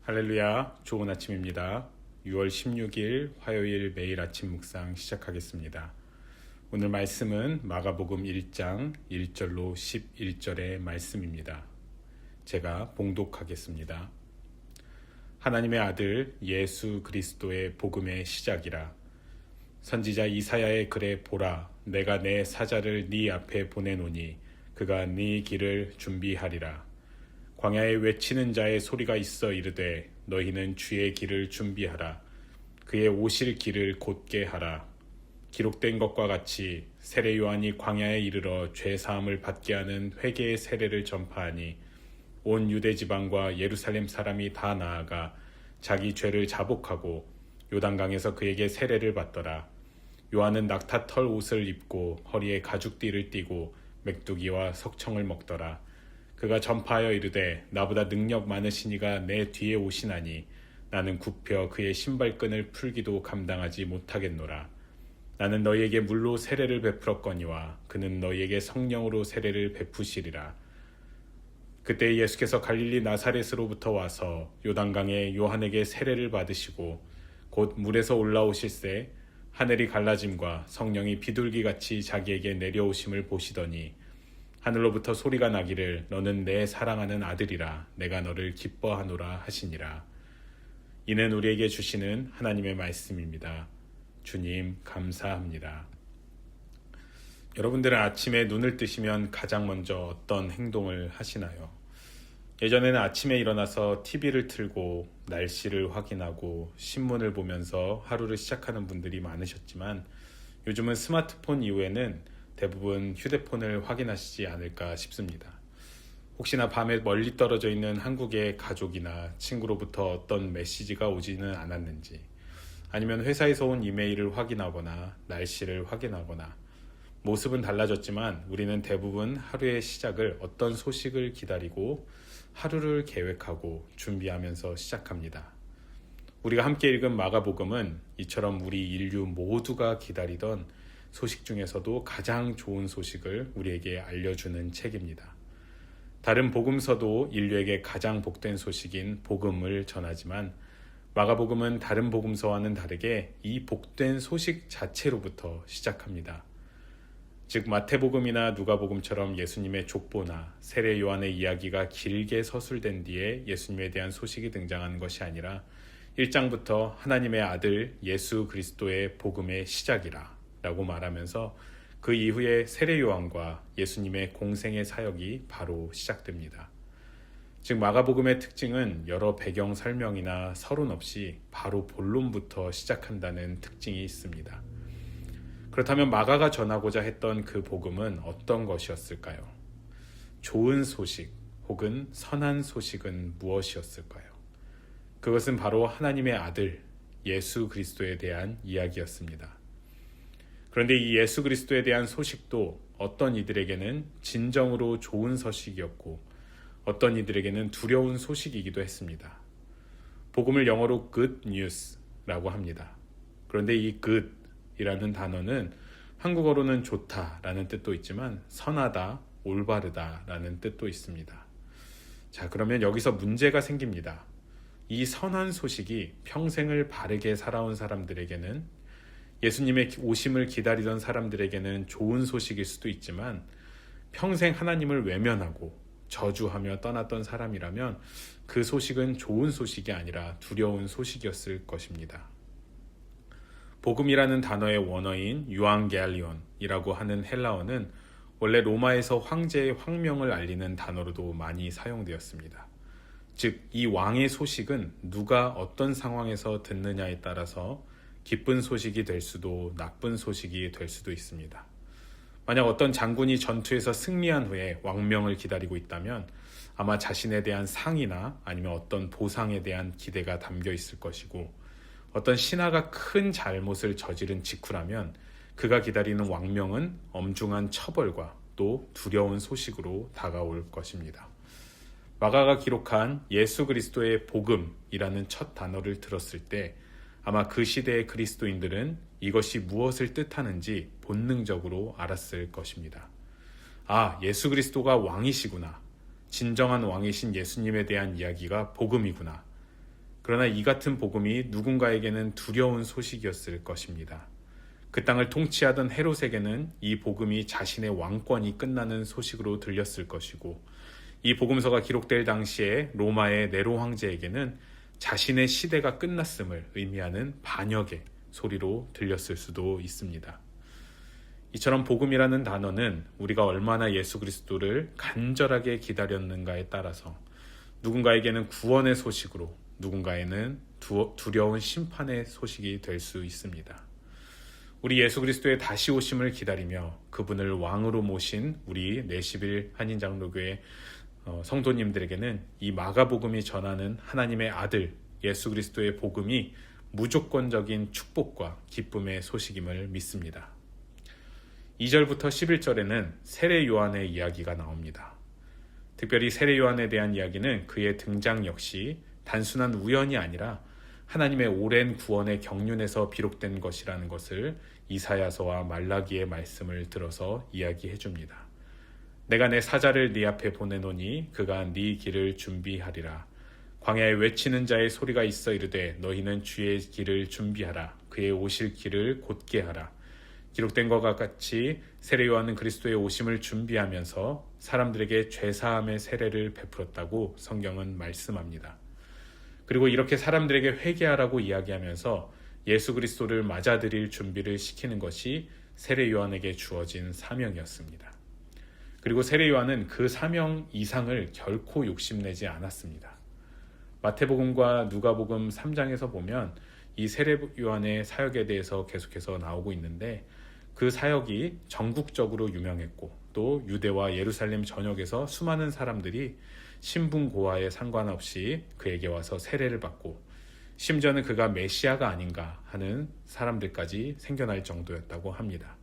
할렐루야, 좋은 아침입니다. 6월 16일 화요일 매일 아침 묵상 시작하겠습니다. 오늘 말씀은 마가복음 1장 1절로 11절의 말씀입니다. 제가 봉독하겠습니다. 하나님의 아들 예수 그리스도의 복음의 시작이라. 선지자 이사야의 글에 보라, 내가 내 사자를 네 앞에 보내노니 그가 네 길을 준비하리라. 광야에 외치는 자의 소리가 있어 이르되 너희는 주의 길을 준비하라. 그의 오실 길을 곧게 하라. 기록된 것과 같이 세례 요한이 광야에 이르러 죄 사함을 받게 하는 회개의 세례를 전파하니 온 유대 지방과 예루살렘 사람이 다 나아가 자기 죄를 자복하고 요단강에서 그에게 세례를 받더라. 요한은 낙타 털 옷을 입고 허리에 가죽띠를 띠고 맥두기와 석청을 먹더라. 그가 전파하여 이르되 나보다 능력 많으신 이가 내 뒤에 오시나니 나는 굽혀 그의 신발끈을 풀기도 감당하지 못하겠노라. 나는 너희에게 물로 세례를 베풀었거니와 그는 너희에게 성령으로 세례를 베푸시리라. 그때 예수께서 갈릴리 나사렛으로부터 와서 요단강에 요한에게 세례를 받으시고 곧 물에서 올라오실새 하늘이 갈라짐과 성령이 비둘기같이 자기에게 내려오심을 보시더니 하늘로부터 소리가 나기를 너는 내 사랑하는 아들이라 내가 너를 기뻐하노라 하시니라. 이는 우리에게 주시는 하나님의 말씀입니다. 주님 감사합니다. 여러분들은 아침에 눈을 뜨시면 가장 먼저 어떤 행동을 하시나요? 예전에는 아침에 일어나서 TV를 틀고 날씨를 확인하고 신문을 보면서 하루를 시작하는 분들이 많으셨지만 요즘은 스마트폰 이후에는 대부분 휴대폰을 확인하시지 않을까 싶습니다. 혹시나 밤에 멀리 떨어져 있는 한국의 가족이나 친구로부터 어떤 메시지가 오지는 않았는지, 아니면 회사에서 온 이메일을 확인하거나 날씨를 확인하거나, 모습은 달라졌지만 우리는 대부분 하루의 시작을 어떤 소식을 기다리고 하루를 계획하고 준비하면서 시작합니다. 우리가 함께 읽은 마가복음은 이처럼 우리 인류 모두가 기다리던 소식 중에서도 가장 좋은 소식을 우리에게 알려주는 책입니다. 다른 복음서도 인류에게 가장 복된 소식인 복음을 전하지만 마가복음은 다른 복음서와는 다르게 이 복된 소식 자체로부터 시작합니다. 즉 마태복음이나 누가복음처럼 예수님의 족보나 세례 요한의 이야기가 길게 서술된 뒤에 예수님에 대한 소식이 등장하는 것이 아니라 1장부터 하나님의 아들 예수 그리스도의 복음의 시작이라 라고 말하면서 그 이후에 세례 요한과 예수님의 공생의 사역이 바로 시작됩니다. 즉 마가복음의 특징은 여러 배경 설명이나 서론 없이 바로 본론부터 시작한다는 특징이 있습니다. 그렇다면 마가가 전하고자 했던 그 복음은 어떤 것이었을까요? 좋은 소식 혹은 선한 소식은 무엇이었을까요? 그것은 바로 하나님의 아들 예수 그리스도에 대한 이야기였습니다. 그런데 이 예수 그리스도에 대한 소식도 어떤 이들에게는 진정으로 좋은 소식이었고 어떤 이들에게는 두려운 소식이기도 했습니다. 복음을 영어로 good news라고 합니다. 그런데 이 good이라는 단어는 한국어로는 좋다라는 뜻도 있지만 선하다, 올바르다라는 뜻도 있습니다. 자, 그러면 여기서 문제가 생깁니다. 이 선한 소식이 평생을 바르게 살아온 사람들에게는, 예수님의 오심을 기다리던 사람들에게는 좋은 소식일 수도 있지만 평생 하나님을 외면하고 저주하며 떠났던 사람이라면 그 소식은 좋은 소식이 아니라 두려운 소식이었을 것입니다. 복음이라는 단어의 원어인 유앙겔리온이라고 하는 헬라어는 원래 로마에서 황제의 황명을 알리는 단어로도 많이 사용되었습니다. 즉, 이 왕의 소식은 누가 어떤 상황에서 듣느냐에 따라서 기쁜 소식이 될 수도 나쁜 소식이 될 수도 있습니다. 만약 어떤 장군이 전투에서 승리한 후에 왕명을 기다리고 있다면 아마 자신에 대한 상이나 아니면 어떤 보상에 대한 기대가 담겨 있을 것이고, 어떤 신하가 큰 잘못을 저지른 직후라면 그가 기다리는 왕명은 엄중한 처벌과 또 두려운 소식으로 다가올 것입니다. 마가가 기록한 예수 그리스도의 복음이라는 첫 단어를 들었을 때 아마 그 시대의 그리스도인들은 이것이 무엇을 뜻하는지 본능적으로 알았을 것입니다. 아, 예수 그리스도가 왕이시구나. 진정한 왕이신 예수님에 대한 이야기가 복음이구나. 그러나 이 같은 복음이 누군가에게는 두려운 소식이었을 것입니다. 그 땅을 통치하던 헤롯에게는 이 복음이 자신의 왕권이 끝나는 소식으로 들렸을 것이고, 이 복음서가 기록될 당시에 로마의 네로 황제에게는 자신의 시대가 끝났음을 의미하는 반역의 소리로 들렸을 수도 있습니다. 이처럼 복음이라는 단어는 우리가 얼마나 예수 그리스도를 간절하게 기다렸는가에 따라서 누군가에게는 구원의 소식으로, 누군가에는 두려운 심판의 소식이 될 수 있습니다. 우리 예수 그리스도의 다시 오심을 기다리며 그분을 왕으로 모신 우리 내시빌 한인장로교회 성도님들에게는 이 마가복음이 전하는 하나님의 아들 예수 그리스도의 복음이 무조건적인 축복과 기쁨의 소식임을 믿습니다. 2절부터 11절에는 세례 요한의 이야기가 나옵니다. 특별히 세례 요한에 대한 이야기는 그의 등장 역시 단순한 우연이 아니라 하나님의 오랜 구원의 경륜에서 비록된 것이라는 것을 이사야서와 말라기의 말씀을 들어서 이야기해 줍니다. 내가 내 사자를 네 앞에 보내노니 그가 네 길을 준비하리라. 광야에 외치는 자의 소리가 있어 이르되 너희는 주의 길을 준비하라. 그의 오실 길을 곧게 하라. 기록된 것과 같이 세례 요한은 그리스도의 오심을 준비하면서 사람들에게 죄사함의 세례를 베풀었다고 성경은 말씀합니다. 그리고 이렇게 사람들에게 회개하라고 이야기하면서 예수 그리스도를 맞아들일 준비를 시키는 것이 세례 요한에게 주어진 사명이었습니다. 그리고 세례 요한은 그 사명 이상을 결코 욕심내지 않았습니다. 마태복음과 누가복음 3장에서 보면 이 세례 요한의 사역에 대해서 계속해서 나오고 있는데, 그 사역이 전국적으로 유명했고 또 유대와 예루살렘 전역에서 수많은 사람들이 신분고하에 상관없이 그에게 와서 세례를 받고, 심지어는 그가 메시아가 아닌가 하는 사람들까지 생겨날 정도였다고 합니다.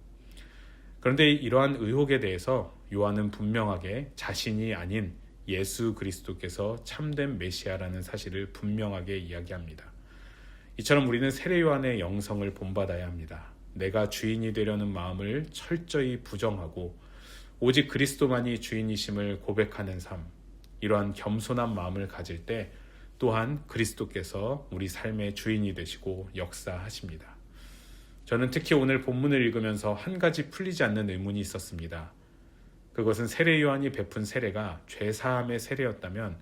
그런데 이러한 의혹에 대해서 요한은 분명하게 자신이 아닌 예수 그리스도께서 참된 메시아라는 사실을 분명하게 이야기합니다. 이처럼 우리는 세례 요한의 영성을 본받아야 합니다. 내가 주인이 되려는 마음을 철저히 부정하고 오직 그리스도만이 주인이심을 고백하는 삶, 이러한 겸손한 마음을 가질 때 또한 그리스도께서 우리 삶의 주인이 되시고 역사하십니다. 저는 특히 오늘 본문을 읽으면서 한 가지 풀리지 않는 의문이 있었습니다. 그것은 세례 요한이 베푼 세례가 죄사함의 세례였다면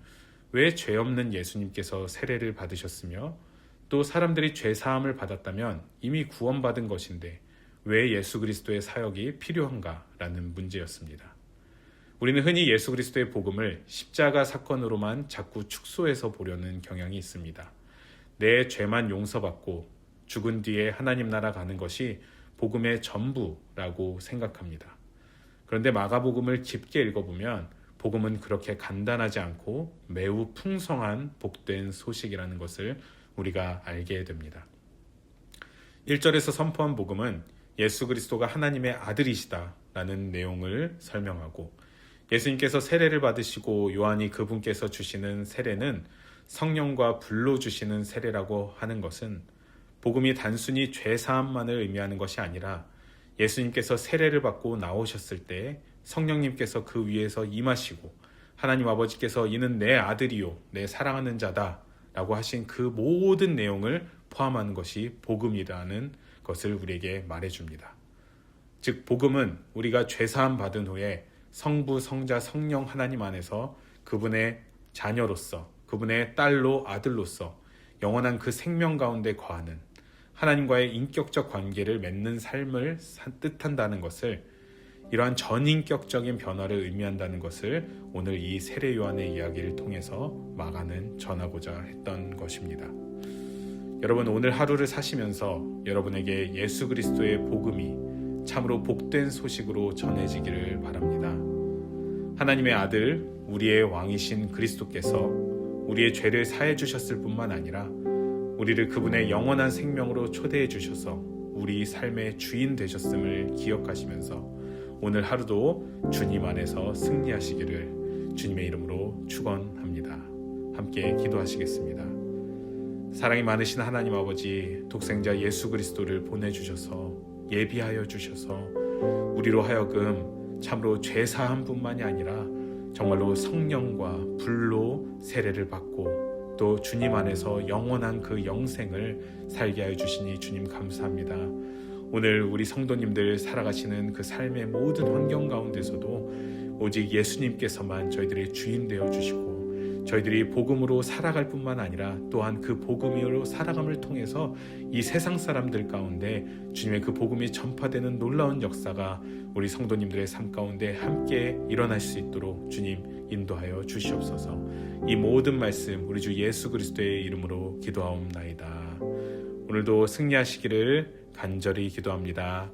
왜 죄 없는 예수님께서 세례를 받으셨으며, 또 사람들이 죄사함을 받았다면 이미 구원받은 것인데 왜 예수 그리스도의 사역이 필요한가라는 문제였습니다. 우리는 흔히 예수 그리스도의 복음을 십자가 사건으로만 자꾸 축소해서 보려는 경향이 있습니다. 내 죄만 용서받고 죽은 뒤에 하나님 나라 가는 것이 복음의 전부라고 생각합니다. 그런데 마가복음을 깊게 읽어보면 복음은 그렇게 간단하지 않고 매우 풍성한 복된 소식이라는 것을 우리가 알게 됩니다. 1절에서 선포한 복음은 예수 그리스도가 하나님의 아들이시다라는 내용을 설명하고, 예수님께서 세례를 받으시고 요한이 그분께서 주시는 세례는 성령과 불로 주시는 세례라고 하는 것은 복음이 단순히 죄사함만을 의미하는 것이 아니라 예수님께서 세례를 받고 나오셨을 때 성령님께서 그 위에서 임하시고 하나님 아버지께서 이는 내 아들이요 내 사랑하는 자다 라고 하신 그 모든 내용을 포함하는 것이 복음이라는 것을 우리에게 말해줍니다. 즉 복음은 우리가 죄사함 받은 후에 성부, 성자, 성령 하나님 안에서 그분의 자녀로서, 그분의 딸로 아들로서 영원한 그 생명 가운데 거하는 하나님과의 인격적 관계를 맺는 삶을 뜻한다는 것을, 이러한 전인격적인 변화를 의미한다는 것을 오늘 이 세례 요한의 이야기를 통해서 마가는 전하고자 했던 것입니다. 여러분, 오늘 하루를 사시면서 여러분에게 예수 그리스도의 복음이 참으로 복된 소식으로 전해지기를 바랍니다. 하나님의 아들, 우리의 왕이신 그리스도께서 우리의 죄를 사해 주셨을 뿐만 아니라 우리를 그분의 영원한 생명으로 초대해 주셔서 우리 삶의 주인 되셨음을 기억하시면서 오늘 하루도 주님 안에서 승리하시기를 주님의 이름으로 축원합니다. 함께 기도하시겠습니다. 사랑이 많으신 하나님 아버지, 독생자 예수 그리스도를 보내주셔서 예비하여 주셔서 우리로 하여금 참으로 죄사함뿐만이 아니라 정말로 성령과 불로 세례를 받고 또 주님 안에서 영원한 그 영생을 살게 하여 주시니 주님 감사합니다. 오늘 우리 성도님들 살아가시는 그 삶의 모든 환경 가운데서도 오직 예수님께서만 저희들의 주인 되어 주시고 저희들이 복음으로 살아갈 뿐만 아니라 또한 그 복음으로 살아감을 통해서 이 세상 사람들 가운데 주님의 그 복음이 전파되는 놀라운 역사가 우리 성도님들의 삶 가운데 함께 일어날 수 있도록 주님 인도하여 주시옵소서. 이 모든 말씀 우리 주 예수 그리스도의 이름으로 기도하옵나이다. 오늘도 승리하시기를 간절히 기도합니다.